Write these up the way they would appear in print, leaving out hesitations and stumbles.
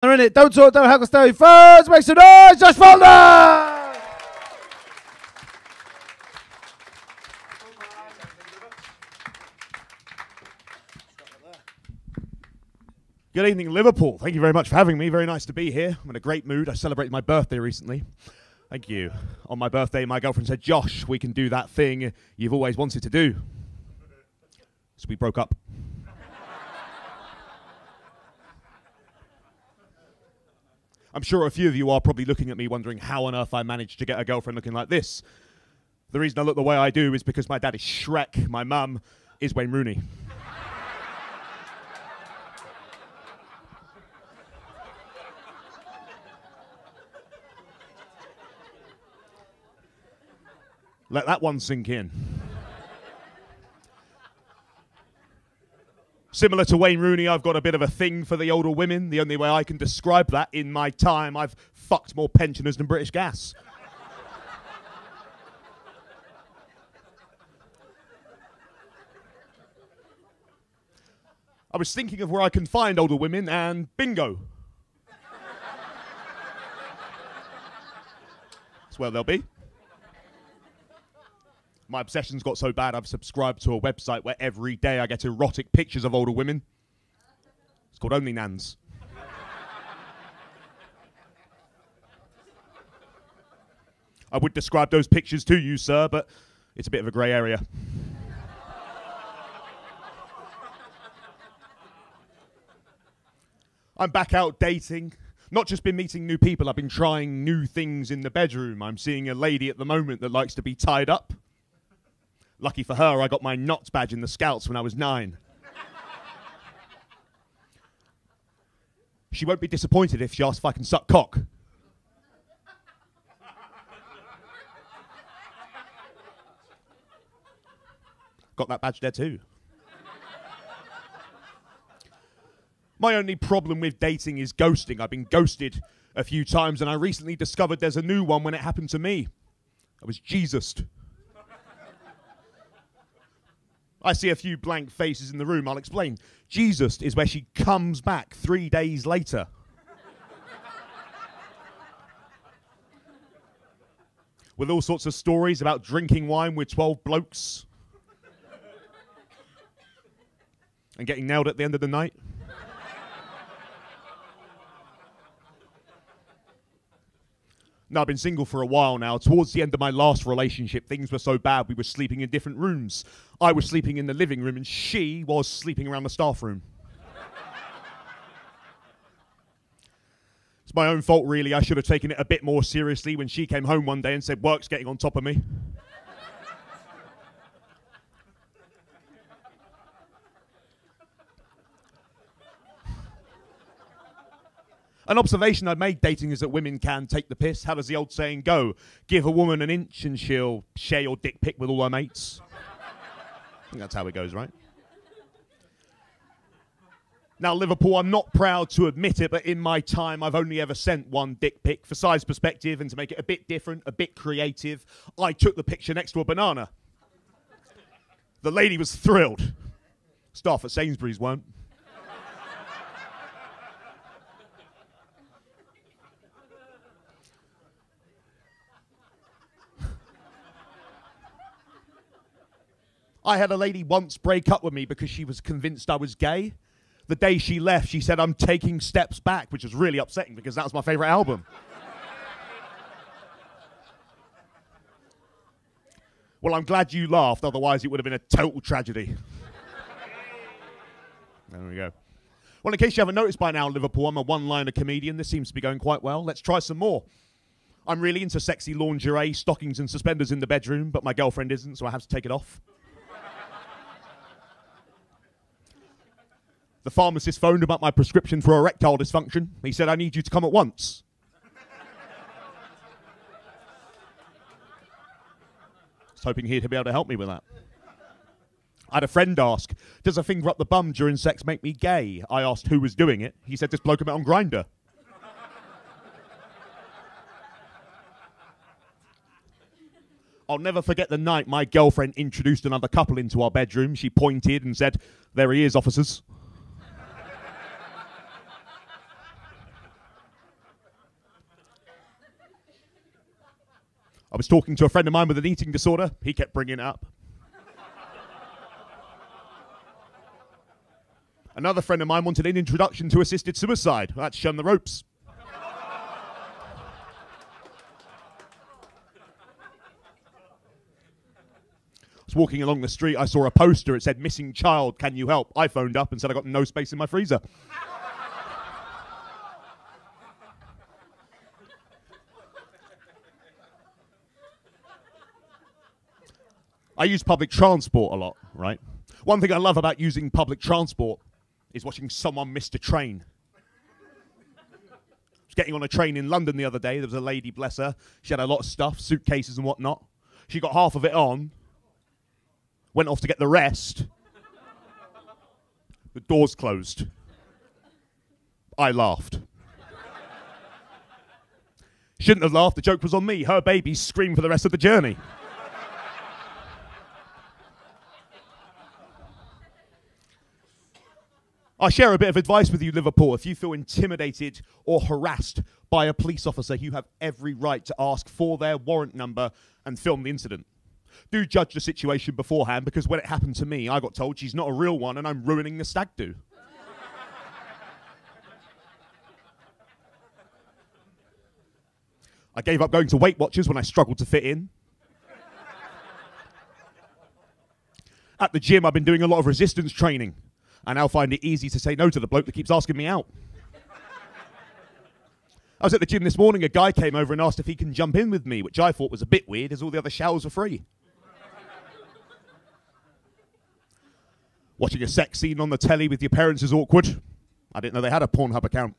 They're in it. Don't talk, don't haggle, stay first. Make some noise, Josh Faulkner! Good evening, Liverpool. Thank you very much for having me. Very nice to be here. I'm in a great mood. I celebrated my birthday recently. Thank you. On my birthday, my girlfriend said, Josh, we can do that thing you've always wanted to do. So we broke up. I'm sure a few of you are probably looking at me wondering how on earth I managed to get a girlfriend looking like this. The reason I look the way I do is because my dad is Shrek, my mum is Wayne Rooney. Let that one sink in. Similar to Wayne Rooney, I've got a bit of a thing for the older women. The only way I can describe that, in my time, I've fucked more pensioners than British Gas. I was thinking of where I can find older women, and bingo. That's where they'll be. My obsession's got so bad I've subscribed to a website where every day I get erotic pictures of older women. It's called Only Nans. I would describe those pictures to you, sir, but it's a bit of a grey area. I'm back out dating. Not just been meeting new people, I've been trying new things in the bedroom. I'm seeing a lady at the moment that likes to be tied up. Lucky for her, I got my NOTS badge in the Scouts when I was 9. She won't be disappointed if she asks if I can suck cock. Got that badge there too. My only problem with dating is ghosting. I've been ghosted a few times, and I recently discovered there's a new one when it happened to me. I was Jesused. I see a few blank faces in the room. I'll explain. Jesus is where she comes back 3 days later. With all sorts of stories about drinking wine with 12 blokes. And getting nailed at the end of the night. No, I've been single for a while now. Towards the end of my last relationship, things were so bad we were sleeping in different rooms. I was sleeping in the living room and she was sleeping around the staff room. It's my own fault, really. I should have taken it a bit more seriously when she came home one day and said, work's getting on top of me. An observation I've made dating is that women can take the piss. How does the old saying go? Give a woman an inch and she'll share your dick pic with all her mates. I think that's how it goes, right? Now, Liverpool, I'm not proud to admit it, but in my time, I've only ever sent one dick pic. For size perspective and to make it a bit different, a bit creative, I took the picture next to a banana. The lady was thrilled. Staff at Sainsbury's weren't. I had a lady once break up with me because she was convinced I was gay. The day she left, she said, I'm taking steps back, which was really upsetting because that was my favourite album. Well, I'm glad you laughed, otherwise it would have been a total tragedy. There we go. Well, in case you haven't noticed by now, Liverpool, I'm a one-liner comedian. This seems to be going quite well. Let's try some more. I'm really into sexy lingerie, stockings and suspenders in the bedroom, but my girlfriend isn't, so I have to take it off. The pharmacist phoned about my prescription for erectile dysfunction. He said, I need you to come at once. I was hoping he'd be able to help me with that. I had a friend ask, does a finger up the bum during sex make me gay? I asked who was doing it. He said, this bloke I met on Grindr. I'll never forget the night my girlfriend introduced another couple into our bedroom. She pointed and said, there he is, officers. I was talking to a friend of mine with an eating disorder. He kept bringing it up. Another friend of mine wanted an introduction to assisted suicide. I had to show him the ropes. I was walking along the street. I saw a poster. It said, "Missing child, can you help?" I phoned up and said I got no space in my freezer. I use public transport a lot, right? One thing I love about using public transport is watching someone miss a train. I was getting on a train in London the other day. There was a lady, bless her. She had a lot of stuff, suitcases and whatnot. She got half of it on, went off to get the rest. The doors closed. I laughed. Shouldn't have laughed. The joke was on me. Her baby screamed for the rest of the journey. I share a bit of advice with you, Liverpool. If you feel intimidated or harassed by a police officer, you have every right to ask for their warrant number and film the incident. Do judge the situation beforehand, because when it happened to me, I got told she's not a real one and I'm ruining the stag do. I gave up going to Weight Watchers when I struggled to fit in. At the gym, I've been doing a lot of resistance training. I now find it easy to say no to the bloke that keeps asking me out. I was at the gym this morning, a guy came over and asked if he can jump in with me, which I thought was a bit weird as all the other showers were free. Watching a sex scene on the telly with your parents is awkward. I didn't know they had a Pornhub account.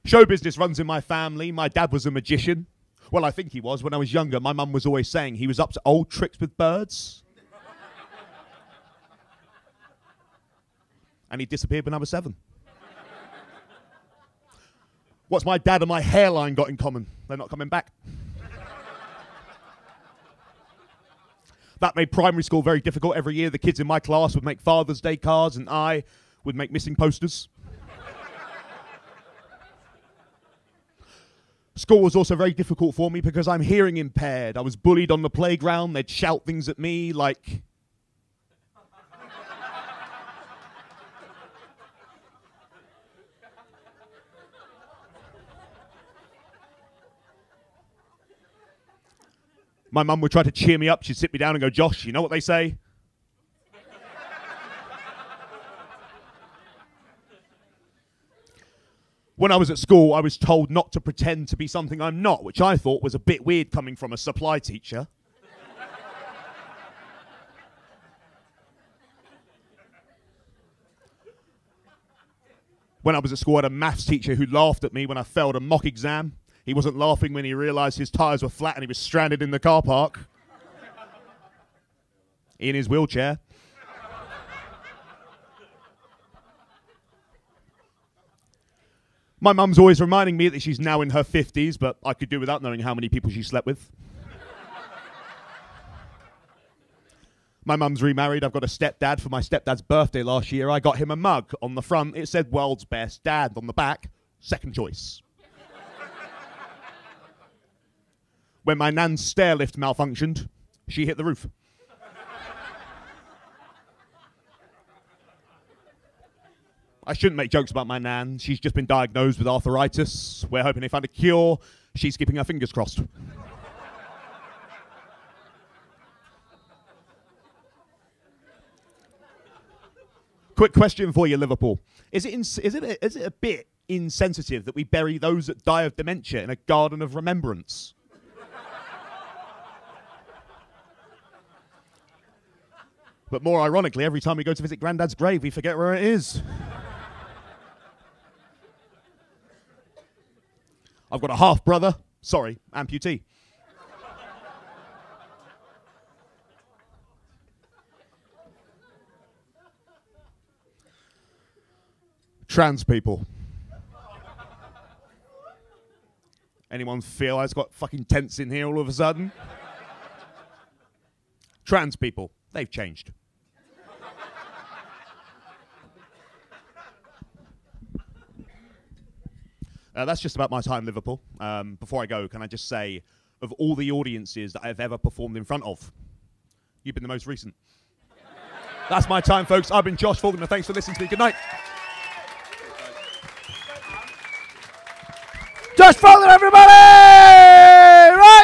Show business runs in my family. My dad was a magician. Well, I think he was. When I was younger, my mum was always saying he was up to old tricks with birds. And he disappeared when I was 7. What's my dad and my hairline got in common? They're not coming back. That made primary school very difficult. Every year, the kids in my class would make Father's Day cards, and I would make missing posters. School was also very difficult for me because I'm hearing impaired. I was bullied on the playground. They'd shout things at me like... My mum would try to cheer me up. She'd sit me down and go, "Josh, you know what they say? When I was at school, I was told not to pretend to be something I'm not, which I thought was a bit weird coming from a supply teacher. When I was at school, I had a maths teacher who laughed at me when I failed a mock exam. He wasn't laughing when he realised his tyres were flat and he was stranded in the car park. In his wheelchair. My mum's always reminding me that she's now in her 50s, but I could do without knowing how many people she slept with. My mum's remarried. I've got a stepdad. For my stepdad's birthday last year, I got him a mug. On the front, it said "World's Best Dad." On the back, second choice. When my nan's stair lift malfunctioned, she hit the roof. I shouldn't make jokes about my nan. She's just been diagnosed with arthritis. We're hoping they find a cure. She's keeping her fingers crossed. Quick question for you, Liverpool. Is it a bit insensitive that we bury those that die of dementia in a garden of remembrance? But more ironically, every time we go to visit Grandad's grave, we forget where it is. I've got a half-brother. Sorry, amputee. Trans people. Anyone feel I've got fucking tense in here all of a sudden? Trans people. They've changed. That's just about my time in Liverpool. Before I go, can I just say, of all the audiences that I've ever performed in front of, you've been the most recent. That's my time, folks. I've been Josh Faulkner. Thanks for listening to me. Good night. Josh Faulkner, everybody!